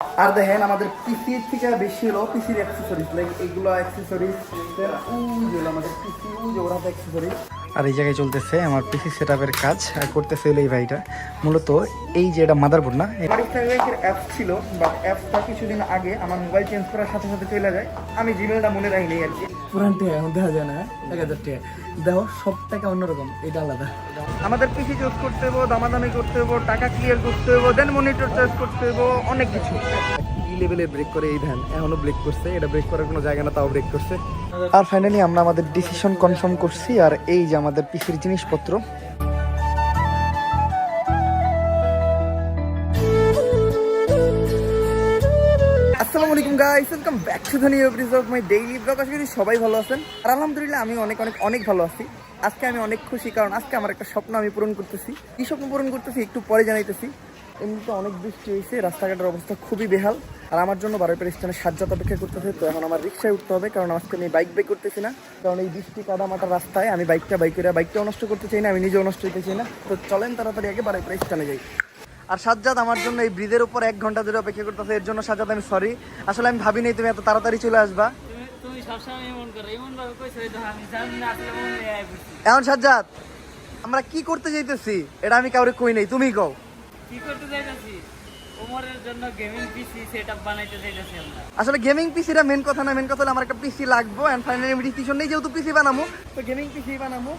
আর দেখেন আমাদের পিসির থেকে বেশি হলো পিসির অ্যাক্সেসরিজ, লাইক এইগুলো অ্যাক্সেসরিজ, ওইগুলো আমাদের পিসি ওরা অ্যাক্সেসরিজ। আর এই জায়গায় চলতেছে আমার পিসি সেটআপের কাজ আর করতেছে হলো এই ভাইটা। মূলত এই যে এটা মাদারবোর্ড না, আমার ব্যাংকের অ্যাপস ছিল, বাট অ্যাপসটা কিছুদিন আগে আমার মোবাইল চেঞ্জ করার সাথে সাথে চলে যায়। আমি জিমেলটা মনে রাখিনি আর কি। পুরান টাকা এখন দেখা যায় না, 1000 টাকা দেখো, সব টাকা অন্যরকম, এটা আলাদা। আমাদের পিসি চুজ করতে হবো, দামাদামি করতে হবো, টাকা ক্লিয়ার করতে হবো, দেন মনিটর চার্জ করতে হবো, অনেক কিছু। কি লেভেলে ব্রেক করে এই ভ্যান, এখনো ব্রেক করছে, এটা ব্রেক করার কোনো জায়গা না, তাও ব্রেক করছে। আর ফাইনালি আমরা আমাদের ডিসিশন কনফার্ম করছি। আর এই যে আমাদের পিসির জিনিসপত্র, আসসালামু আলাইকুম guys, welcome back to the new episode of my daily blog. আশা করি সবাই ভালো আছেন, আর আলহামদুলিল্লাহ আমি অনেক অনেক অনেক ভালো আছি। আজকে আমি অনেক খুশি, কারণ আজকে আমার একটা স্বপ্ন আমি পূরণ করতেছি। কি স্বপ্ন পূরণ করতেছি একটু পরে জানাইতেছি। এমনিতে অনেক বৃষ্টি হয়েছে, রাস্তাঘাটের অবস্থা খুবই বেহাল, আর আমার জন্য বারোইপাড়া স্টেশনে সাজ্জাদ অপেক্ষা করতেছে। তো এখন আমার রিক্সায় উঠতে হবে, কারণ আজকে আমি বাইক বেক করতেছি না, কারণ এই বৃষ্টি কাদামাটার রাস্তায় আমি বাইকটাও নষ্ট করতে চাই না, আমি নিজেও নষ্ট হইতে চাই না। তো চলেন তাড়াতাড়ি আগে বারোইপাড়া স্টেশনে যাই। আর সাজ্জাদ আমার জন্য এই ব্রিজের উপর 1 ঘন্টা ধরে অপেক্ষা করতেছে, এর জন্য সাজ্জাদ আমি সরি। আসলে আমি ভাবিনি তুমি এত তাড়াতাড়ি চলে আসবা। তুমি সবসময় এমন করো, এমন ভাবে কইছো, এটা আমি জানি না আসলে মন নিয়ে আইছি। এখন সাজ্জাদ আমরা কি করতে যাইতেছি এটা আমি কাউরে কই নাই, তুমি কও। কি করতে যাইতাছি? ওমরের জন্য গেমিং পিসি সেটআপ বানাইতে যাইতাছি আমরা। আসলে গেমিং পিসিটা মেন কথা না, মেন কথা হলো আমার একটা পিসি লাগবে, এন্ড ফাইনালি আমি ডিসিশন নেই যেহেতু পিসি বানাবো, তো গেমিং পিসি বানাবো।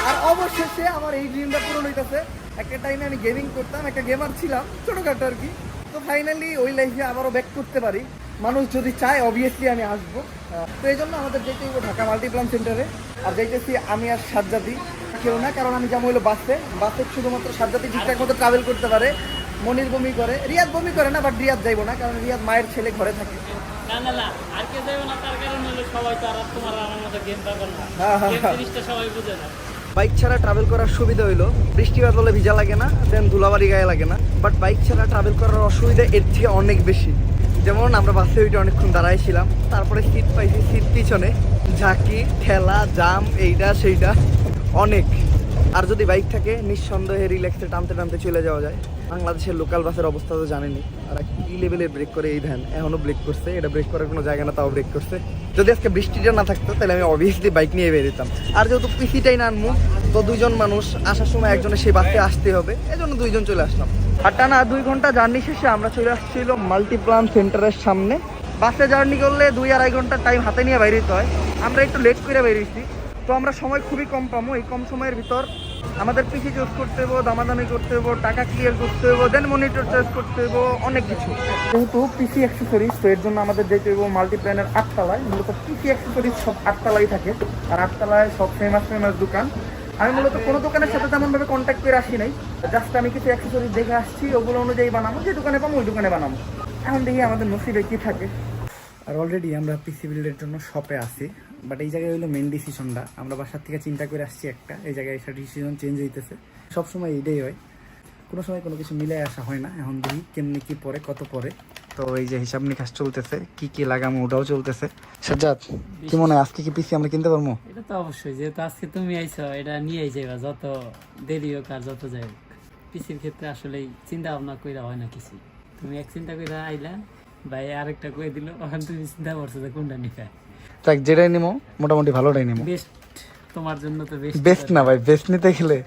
আর অবশেষে আমার এই ড্রিমটা পূরণ হইতাছে। একটা টাইমে আমি গেমিং করতাম, একটা গেমার ছিলাম ছোটখাটো আর কি। তো ফাইনালি ওই লাইফে আবারও ব্যাক করতে পারি, মানুষ যদি চায় অবভিয়াসলি আমি আসবো। তো এই জন্য আমাদের যেতে হইব ঢাকা মাল্টিপ্লান সেন্টারে। আর যাইতেছি আমি আর সাজ্জাদি, কেউ না, কারণ আমি যাবো হলো বাসে শুধুমাত্র সাজ্জাদি ঠিকঠাক মতো ট্রাভেল করতে পারে। মনির বমি করে, রিয়াদ বমি করে না, বাট রিয়াদ যাইবো না, কারণ রিয়াদ মায়ের ছেলে ঘরে থাকে। না না না, আর কে যাইবো না, তার কারণ হলো সবাই তো আর তোমার আমার মতো গেম পাগল না। গেম জিনিসটা সবাই বুঝে না। বাইক ছাড়া ট্রাভেল করার সুবিধা হইলো বৃষ্টি বাদলে ভিজা লাগে না, দেন ধুলাবাড়ি গায়ে লাগে না। বাট বাইক ছাড়া ট্রাভেল করার অসুবিধা এর থেকে অনেক বেশি। যেমন আমরা বাসে ওইটা অনেকক্ষণ দাঁড়াইছিলাম, তারপরে সিট পাইছি, সিট পিছনে ঝাঁকি ঠেলা জাম এইটা সেইটা অনেক। আর যদি বাইক থাকে নিঃসন্দেহে রিল্যাক্সে টানতে টানতে চলে যাওয়া যায়। বাংলাদেশের লোকাল বাসের অবস্থা তো জানেনি, আর কি লেভেলে ব্রেক করে এই ভ্যান, এখনো ব্রেক করছে, এটা ব্রেক করার কোনো জায়গা না, তাও ব্রেক করছে। যদি আজকে বৃষ্টিটা না থাকতো তাহলে আমি অবভিয়াসলি বাইক নিয়ে বেরোতাম। আর যেহেতু পিসিটাই না আনবো, তো দুইজন মানুষ আসার সময় একজনের সেই বাসে আসতে হবে, এই জন্য দুইজন চলে আসলাম। আর টানা 2 ঘন্টা জার্নি শেষে আমরা চলে আসছিল মাল্টিপ্লান সেন্টারের সামনে। বাসে জার্নি করলে 2-2.5 ঘন্টার টাইম হাতে নিয়ে বেরোতে হয়, আমরা একটু লেট করে বেরিয়েছি। তো আমরা সময় খুবই কম পাবো, এই কম সময়ের ভিতর আমাদের পিসি চুজ করতে হবো, দামাদামি করতে হবো, টাকা ক্লিয়ার করতে হবো, দেন মনিটর চার্জ করতে হবো, অনেক কিছু। যেহেতু পিসি অ্যাক্সেসরিজ, তো এর জন্য আমাদের যেতে হবো মাল্টিপ্ল্যানের 8 তলায়। মূলত পিসি অ্যাক্সেসরিজ সব 8 তলায় থাকে, আর 8 তলায় সব ফেমাস দোকান। আমি মূলত কোনো দোকানের সাথে তেমনভাবে কন্ট্যাক্ট করে আসি নাই, জাস্ট আমি কিছু অ্যাক্সেসরিজ দেখে আসছি, ওগুলো অনুযায়ী বানাবো, যে দোকানে পাবো ওই দোকানে বানাবো। এখন দেখি আমাদের নসিবে কি থাকে। আর অলরেডি আমরা পিসি বিল্ডের জন্য শপে আসি, বাট এই জায়গায় হলো মেন ডিসিশনটা আমরা বাসার থেকে চিন্তা করে আসছি একটা, এই জায়গায় এসে ডিসিশন চেঞ্জ হইতেছে। সবসময় এইটাই হয়, কোনো সময় কোনো কিছু মিলে আসা হয় না। এখন দেখি কেমনি কি পরে কত পরে। তো এই যে হিসাব নিকাশ চলতেছে, কি কি লাগামো ওটাও চলতেছে। সাজ্জাদ কি মনে হয় আজকে কি পিসি আমরা কিনতে পারবো? এটা তো অবশ্যই, যেহেতু আজকে তুমি আইছো, এটা নিয়েই যাইবা, যত দেরি হোক আর যত যাই হোক। পিসির ক্ষেত্রে আসলেই চিন্তা ভাবনা কইরা হয় না কিছু। তুমি এক চিন্তা কইরা আইলা, ভাই আরেকটা কই দিল, ওখান তুমি চিন্তা করছো যে কোনটা নিবে। তাই যেটাই নিমো মোটামুটি ভালোটাই নিমো। বেস্ট তোমার জন্য তো বেস্ট। বেস্ট না ভাই, বেস্ট নিতে গেলে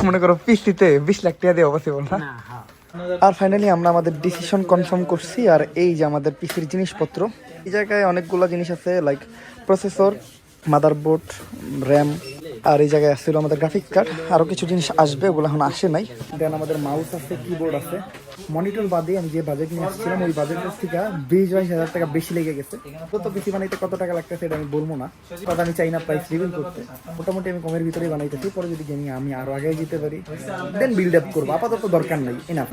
মনে করো পিসিতে 20 লাখ টাকা দিয়ে পসিবল না। না, হ্যাঁ। আর ফাইনালি আমরা আমাদের ডিসিশন কনফার্ম করছি। আর এই যে আমাদের পিসির জিনিসপত্র, এই জায়গায় অনেকগুলো জিনিস আছে, লাইক প্রসেসর, মাদারবোর্ড, র্যাম, আর এই জায়গায় আসছিল আমাদের গ্রাফিক কার্ড। আরও কিছু জিনিস আসবে, ওগুলো এখন আসে নাই। দেন আমাদের মাউস আছে, কিবোর্ড আছে, মনিটর বাদে আমি যে বাজেট নিয়ে আসছিলাম ওই বাজেটের থেকে 20-22 হাজার টাকা বেশি লেগে গেছে। কত পিসি বানাইতে কত টাকা লাগতেছে এটা আমি বলবো না, কারণ আমি চাই না প্রাইস রিভিল করতে। মোটামুটি আমি কমের ভিতরেই বানাইতেছি, পরে যদি গেমিং আমি আরও আগে যেতে পারি দেন বিল্ড আপ করবো, আপাতত দরকার নাই, এনাফ।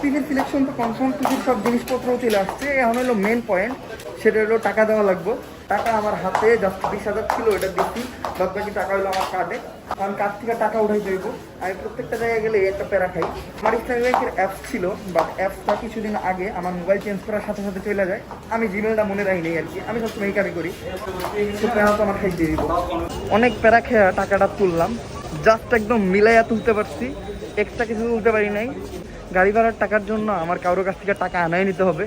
পিসির সিলেকশন তো কনফার্ম, পিসির সব জিনিসপত্রও চলে আসছে। এখন হলো মেন পয়েন্ট, সেটা হলো টাকা দেওয়া লাগবে। টাকা আমার হাতে জাস্ট 20,000 ছিল, এটা দিচ্ছি, বাদ বাকি টাকা হলো আমার কার্ডে। কারণ কার্ড থেকে টাকা উঠাই দেবো, আমি প্রত্যেকটা জায়গায় গেলে একটা প্যারা খাই। আমার ইসলামী ব্যাংকের অ্যাপস ছিল, বাট অ্যাপসটা কিছুদিন আগে আমার মোবাইল চেঞ্জ করার সাথে সাথে চলে যায়। আমি জিমেলটা মনে রাখিনি আর কি, আমি সবসময় এই কাজই করি, তো প্যারা তো আমার খাইতে দিব। অনেক প্যারা খেয়া টাকাটা তুললাম, জাস্ট একদম মিলাইয়া তুলতে পারছি, এক্সট্রা কিছু তুলতে পারি নাই। গাড়ি ভাড়ার টাকার জন্য আমার কারোর কাছ থেকে টাকা আনাই নিতে হবে।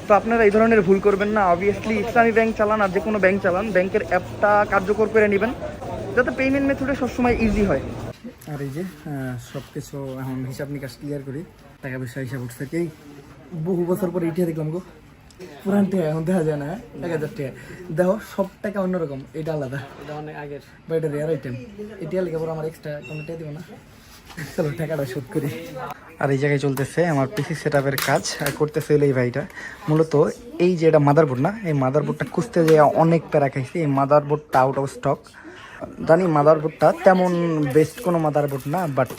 তো আপনারা এই ধরনের ভুল করবেন না। অবভিয়াসলি ইসলামী ব্যাংক চালান আর যে কোনো ব্যাংক চালান, ব্যাংকের অ্যাপটা কার্যকর করে নেবেন যাতে পেমেন্ট মেথডে সবসময় ইজি হয়। আর এই যে সব কিছু এখন হিসাব নিকাশ ক্লিয়ার করি, টাকা পয়সা হিসাব উঠছে কি বহু বছর পরে ইটিয়া দেখলাম গো, পুরান টাকা এখন দেখা যায় না, 1000 টাকা দেখো, সব টাকা অন্যরকম, এটা আলাদা, এটা অনেক আগের বা এটা রেয়ার আইটেম। এটা লেগে পরে আমার এক্সট্রা কোনো টাকা দিব না, চলো টাকাটা শোধ করি। আর এই জায়গায় চলতেছে আমার পিসি সেটআপের কাজ, আর করতেছে এই ভাইটা মূলত এই যে এটা মাদারবোর্ড না, এই মাদারবোর্ডটা খুঁজতে যেয়ে অনেক প্যারা খাইছি। এই মাদারবোর্ডটা আউট অফ স্টক, জানি মাদারবোর্ডটা তেমন বেস্ট কোনো মাদারবোর্ড না, বাট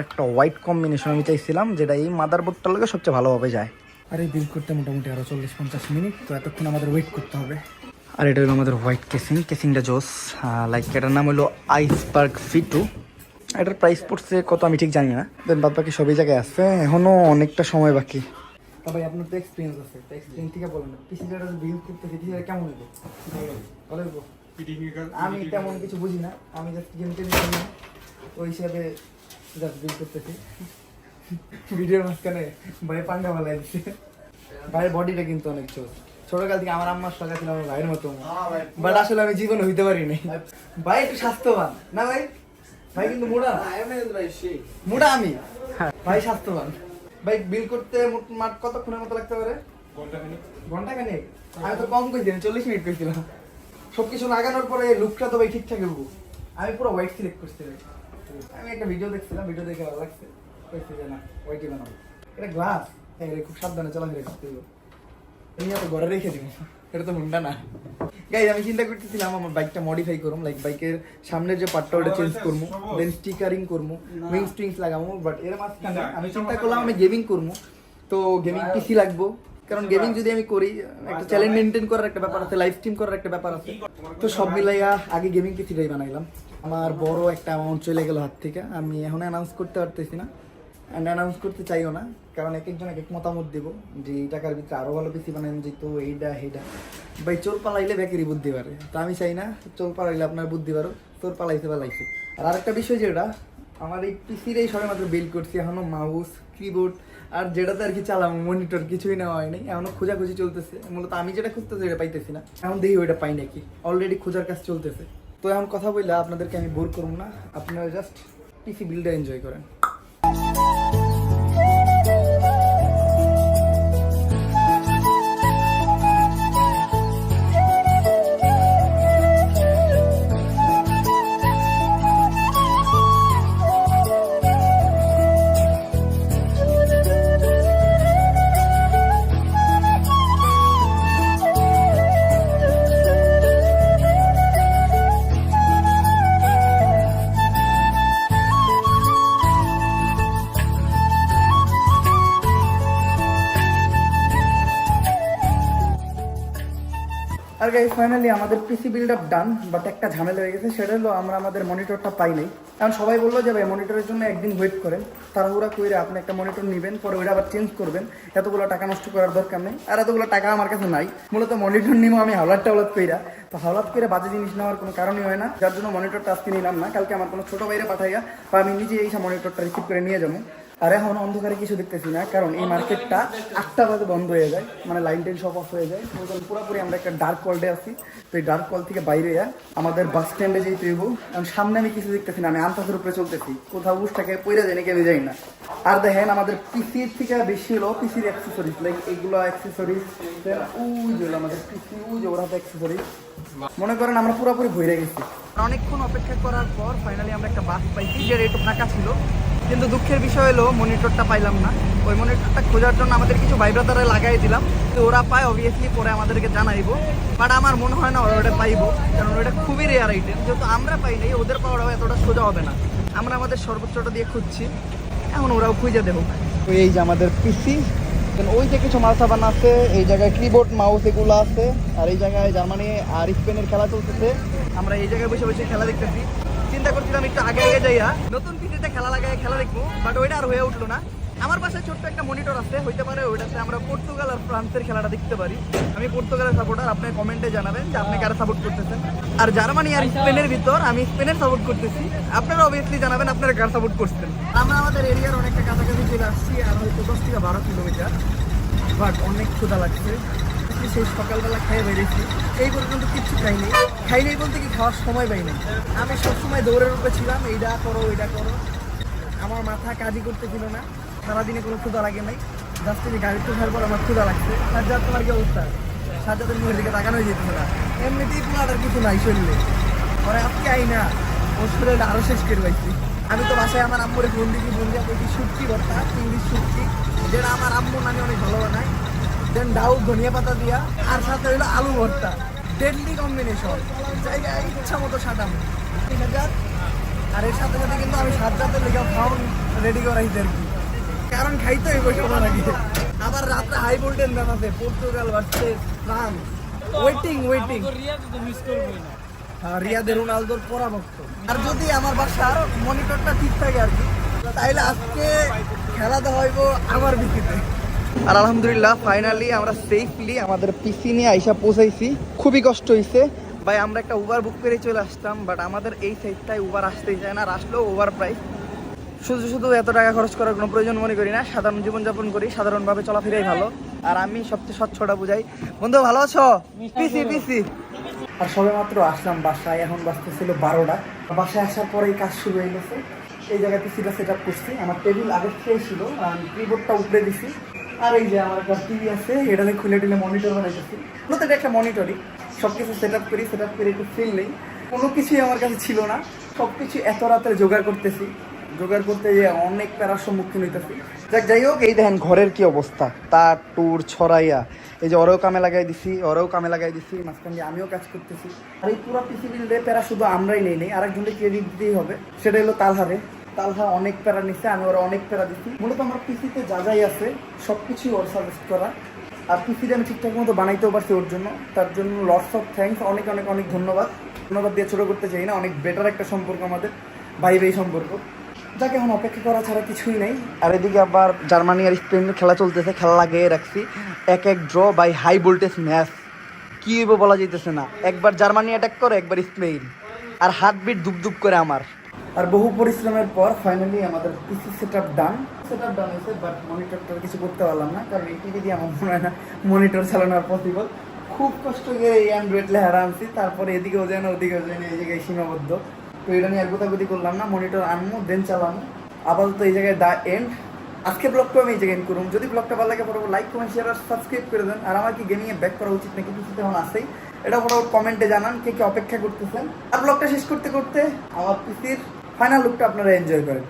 একটা হোয়াইট কম্বিনেশন আমি চাইছিলাম যেটা এই মাদারবোর্ডটার লগে সবচেয়ে ভালোভাবে যায়। আর এই বিল করতে মোটামুটি আরও 40-50 মিনিট, তো এতক্ষণ আমাদের ওয়েট করতে হবে। আর এটা হলো আমাদের হোয়াইট কেসিংটা জোস, লাইক এটার নাম হলো আইসবার্গ V2। এটার প্রাইস পড়ছে কত আমি ঠিক জানি না, দেন বাদ বাকি সবই জায়গায় আছে, এখনও অনেকটা সময় বাকি। ভাই আপনার তো এক্সপিরিয়েন্স আছে, তো এক্সপিরিয়েন্স থেকে বলেন পিসিটা বিল করতে কেমন হইব? ভালো হইব? আমি তেমন কিছু বুঝি না, আমি জাস্ট গেম টেম করি না, ওই হিসাবে জাস্ট বিল করতেছি। ভিডিওর মাঝখানে ভাই পাঙ্গা ভালো লাগছে। ভাইয়ের বডিটা কিন্তু অনেক চোখ, ছোটকাল থেকে আমার আম্মার শখা ছিল আমার ভাইয়ের মতো, বাট আসলে আমি জীবনে হইতে পারিনি। ভাই একটু স্বাস্থ্যবান না ভাই? ভাই কিন্তু মোটা মোটা, আমি ভাই স্বাস্থ্যবান। ভাই বিল করতে মোট কতক্ষণের মতো লাগতে পারে? ঘন্টা খানিক? আমি তো কম কইছি, 40 মিনিট কইছিলাম। সবকিছু লাগানোর পরে লুকটা তো ভাই ঠিকঠাক হবো। আমি পুরো হোয়াইট সিলেক্ট করছিলাম, আমি একটা ভিডিও দেখছিলাম, ভিডিও দেখে ভালো লাগছে, কইছি যে না হোয়াইটই বানাবো। এটা গ্লাস, এটা খুব সাবধানে চলাফেরা করতে হবে, এই তো ঘরে রেখে দিব, এটা তো হুন্ডা না। গাইজ আমি চিন্তা করতেছিলাম আমার বাইকটা মডিফাই করবো, লাইক বাইকের সামনের যে পার্টটা ওটা চেঞ্জ করবো, দেন স্টিকারিং করবো, উইংস টুইংস লাগাবো, বাট এর মাঝখানে আমি চিন্তা করলাম আমি গেমিং করবো, তো গেমিং পিসি লাগবো, কারণ গেমিং যদি আমি করি একটা চ্যালেঞ্জ মেনটেন করার একটা ব্যাপার আছে, লাইভ স্ট্রিম করার একটা ব্যাপার আছে, তো সব মিলাইয়া আগে গেমিং পিসিটাই বানাইলাম। আমার বড় একটা অ্যামাউন্ট চলে গেল হাত থেকে, আমি এখন অ্যানাউন্স করতে পারতেছি না, অ্যান্ড অ্যানাউন্স করতে চাইও না, কারণ এক একজন এক এক মতামত দেবো যে এই টাকার ভিতরে আরও ভালো পিসি বানান যেত, এইটা হেটা। ভাই চোর পালাইলে ব্যাকেরই বুদ্ধি পারে, তো আমি চাই না চোর পালাইলে আপনার বুদ্ধি পারো, চোর পালাইতে পালাইছে। আর আরেকটা বিষয় যেটা, আমার এই পিসির এই সবে মাত্র বিল করছি, এখনও মাউস কিবোর্ড আর যেটাতে আর কি চালাম মনিটর কিছুই নেওয়া হয়নি, এখনও খোঁজাখুঁজি চলতেছে। মূলত আমি যেটা খুঁজতেছি এটা পাইতেছি না, এখন দেখি ওইটা পাই নাকি, অলরেডি খোঁজার কাজ চলতেছে। তো এখন কথা বললে আপনাদেরকে আমি বোর করব না, আপনারা জাস্ট পিসি বিলটা এনজয় করেন। আর গাইস ফাইনালি আমাদের PC build up done, but একটা ঝামেলা হয়ে গেছে, সেটা হলো আমরা আমাদের মনিটরটা পাই নাই। কারণ সবাই বললো যে ভাই মনিটরের জন্য একদিন ওয়েট করেন, তাড়াহুড়া কইরা আপনি একটা মনিটর নেবেন, পরে ওইটা আবার চেঞ্জ করবেন, এতগুলো টাকা নষ্ট করার দরকার নেই, আর এতগুলো টাকা আমার কাছে নাই। মূলত মনিটর নিবো আমি হাওলাত কইরা, তো হাওলাত করে বাজে জিনিস নেওয়ার কোনো কারণই হয় না, যার জন্য মনিটরটা আজকে নিলাম না, কালকে আমার কোনো ছোটো বাইরে পাঠাইয়া বা আমি নিজে এই মনিটরটা রিসিভ করে নিয়ে যাবো। আর এখন অন্ধকারে কিছু দেখতেছি না, কারণ এই মার্কেটটা 8টা বাজে বন্ধ হয়ে যায়, মানে লাইন টাইন সব অফ হয়ে যায়। পুরোপুরি আমরা একটা ডার্ক ওয়ার্ল্ডে আছি, তো এই ডার্ক ওয়ার্ল্ড থেকে বাইরে আমাদের বাস স্ট্যান্ডে যেই পেব, কারণ সামনে আমি কিছু দেখতেছি না, আমি আনতাসের উপরে চলতেছি, কোথাও উঠটাকে পইরা যায় নাকি আমি যাই না। আর দেখেন আমাদের পিসির থেকে বেশি হলো পিসির অ্যাক্সেসরিজ, লাইক এইগুলো অ্যাক্সেসরিজ, ওই যে আমাদের পিসি, ওই যে ওরা অ্যাক্সেসরিজ, মনে করেন আমরা পুরোপুরি ভরে গেছি। অনেকক্ষণ অপেক্ষা করার পর ফাইনালি আমরা একটা বাস পাইছি, যেটা একটু ফাঁকা ছিল, কিন্তু দুঃখের বিষয় হলো মনিটরটা পাইলাম না। ওই মনিটরটা খোঁজার জন্য আমাদের কিছু ভাই ব্রাদারে লাগাই দিলাম, তো ওরা পায় অবভিয়াসলি পরে আমাদেরকে জানাইবো, বাট আমার মনে হয় না ওরা ওটা পাইবো, কারণ ওটা খুবই রেয়ার আইটেম, যেহেতু আমরা পাই নাই ওদের পাওয়াটাও এতটা সোজা হবে না। আমরা আমাদের সর্বোচ্চটা দিয়ে খুঁজছি, এখন ওরাও খুঁজে দেবো। তো এই যে আমাদের পিসি, ওই যে কিছু মাল সাবান আছে, এই জায়গায় কিবোর্ড মাউস এগুলো আছে, আর এই জায়গায় জার্মানি আর স্পেনের খেলা চলতেছে, আমরা এই জায়গায় বসে বসে খেলা দেখতেছি। চিন্তা করছিলাম একটু আগে আগে যাইয়া নতুন পিসিতে খেলা লাগায় খেলা দেখবো, বাট ওইটা আর হয়ে উঠলো না। আমার বাসায় ছোট্ট একটা মনিটর আছে, হইতে পারে ওইটাতে আমরা পর্তুগাল আর ফ্রান্সের খেলাটা দেখতে পারি। আমি পর্তুগালের সাপোর্টার, আপনি কমেন্টে জানাবেন যে আপনি কারা সাপোর্ট করতেছেন। আর জার্মানি আর স্পেনের ভিতর আমি স্পেনের সাপোর্ট করতেছি, আপনারা অবভিয়াসলি জানাবেন আপনারা কারা সাপোর্ট করছেন। আমরা আমাদের এরিয়ার অনেকটা কাছাকাছি চলে আসছি, আর হয়তো 10 থেকে 12 কিলোমিটার, বাট অনেক ক্ষুধা লাগছে। সেই সকালবেলা খেয়ে বেরিয়েছি, এই পর্যন্ত কিচ্ছু খাইনি বলতে কি খাওয়ার সময় পাইনি। আমি সবসময় দৌড়ের উপরে ছিলাম, এইটা করো ওইটা করো, আমার মাথা কাজই করতেছিল না। সারাদিনে কোনো ক্ষুধা লাগে নাই, জাস্ট এই গাড়িতে ওঠার পর আমার ক্ষুধা লাগছে। সাজ্জাদ তোমার কি অবস্থা? সাজ্জাদের মুখের দিকে তাকানোই যেতেছে না, এমনিতেই পুরাটার কিছু নাই শরীরে, পরে আজকে আই না ওর শরীরটা আরও শেষ করে পাইছি। আমি তো বাসায় আমার আম্মুরে ফোন দিচ্ছি, ফোন দিয়ে দেখি শুটকি ভর্তা, চিংড়ির শুটকি, যেটা আমার আম্মু নানি অনেক ভালো বানায়, দেন ডাউ ধনিয়া পাতা দিয়া, আর সাথে হইলো আলু ভর্তা, ডেডলি কম্বিনেশন, জায়গায় ইচ্ছা মতো সাজাম। আর এর সাথে সাথে কিন্তু আমি সাজ্জাদের লেগে খাওয়ান রেডি করাইছি আর কি, কারণ খাইতে হইব সবার আগে। আবার রাত্রে হাই ভোল্টেজ ম্যাচ আছে, পর্তুগাল ভার্সেস ফ্রান্স, ওয়েটিং। রিয়াদে রোনালদোর পরামর্শ। আর যদি আমার বাসার মনিটরটা ঠিক থাকে আর কি, তাইলে আজকে খেলা দেওয়া হইব আমার বিকিতে। আর আলহামদুলিল্লাহ ফাইনালি আমরা সেফলি আমাদের পিসি নিয়ে আইসা পৌঁছাইছি। খুবই কষ্ট হয়েছে ভাই, আমরা একটা উবার বুক করে চলে আসতাম, বাট আমাদের এই সাইডটায় উবার আসতেই চায় না, আর আসলেও ওভার প্রাইস। শুধু এত টাকা খরচ করার কোনো প্রয়োজন মনে করি না, সাধারণ জীবনযাপন করি, সাধারণভাবে চলাফেরাই ভালো। আর আমি সবচেয়ে স্বচ্ছটা বুঝাই। বন্ধু ভালো আছো? পিসি আর সবে মাত্র আসলাম বাসায়, এখন বাজতেছিল 12টা। বাসায় আসার পরেই কাজ শুরু হয়ে গেছে। এই জায়গায় পিসিটা সেট আপ করছি, আমার টেবিল আগের থেকে ছিল, কিবোর্ডটা উপরে দিছি, আর এই যে আমার একটা টিভি আছে, এটাতে খুলে টিলে মনিটর বানাইতেছি। মূলত এটা একটা মনিটরই, সব কিছু সেট আপ করে একটু ফিল নেই, কোনো কিছুই আমার কাছে ছিল না, সব কিছু এত রাতে জোগাড় করতে যে অনেক প্যারার সম্মুখীন হইতেছি। যাই হোক, এই দেখেন ঘরের কি অবস্থা, তার টুর ছড়াইয়া, এই যে ওরেও কামে লাগাই দিছি, মাঝখান দিয়ে আমিও কাজ করতেছি। আর এই পুরো পৃথিবীতে প্যারা শুধু আমরাই নেই, আরেকজনকে ক্রেডিট দিতেই হবে, সেটা হলো তালহা অনেক প্যারা নিচ্ছে, আমি ওরা অনেক প্যারা দিচ্ছি। মূলত আমার পিসিতে যা যাই আছে সব কিছুই ওর সাজেস্ট করা, আর পিসিটা আমি ঠিকঠাক মতো বানাইতেও পারছি ওর জন্য, তার জন্য লটস অফ থ্যাঙ্কস, অনেক ধন্যবাদ দিয়ে ছোটো করতে চাই না, অনেক বেটার একটা সম্পর্ক আমাদের, ভাই সম্পর্ক, যাকে এখন অপেক্ষা করা ছাড়া কিছুই নেই। আর এদিকে আবার জার্মানি আর স্পেনের খেলা চলতেছে, খেলা লাগিয়ে রাখছি, এক draw by high voltage match, কী হইব বলা যাইতেছে না, একবার জার্মানি অ্যাটাক করে একবার স্পেন, আর হার্টবিট দুপ করে আমার। আর বহু পরিশ্রমের পর ফাইনালি আমাদের পিসি সেট আপ ডান হয়েছে, বাট মনিটরটার কিছু করতে পারলাম না, কারণ এই টিভি দিয়ে আমার মনে হয় না মনিটর চালানো পসিবল। খুব কষ্ট করে এই অ্যান্ড্রয়েড লেহারা আনছি, তারপরে এদিকেও যায় না ওদিকেও যায় না, এই জায়গায় সীমাবদ্ধ। তো এটা নিয়ে আর গোতাগুতি করলাম না, মনিটর আনবো দেন চালানো। আপাতত এই জায়গায় দা এন্ড, আজকে ব্লগটা আমি এই জায়গায় এন্ড করুন। যদি ব্লগটা ভালো লাগে পরে লাইক কমেন্ট শেয়ার আর সাবস্ক্রাইব করে দেন। আর আমার কি গেমিংয়ে ব্যাক করা উচিত নাকি কিছু তেমন আসেই, এটা ফটোফট কমেন্টে জানান কে অপেক্ষা করতেছেন। আর ব্লগটা শেষ করতে আমার পিসির ফাইনাল লুকটা আপনারা এনজয় করেন।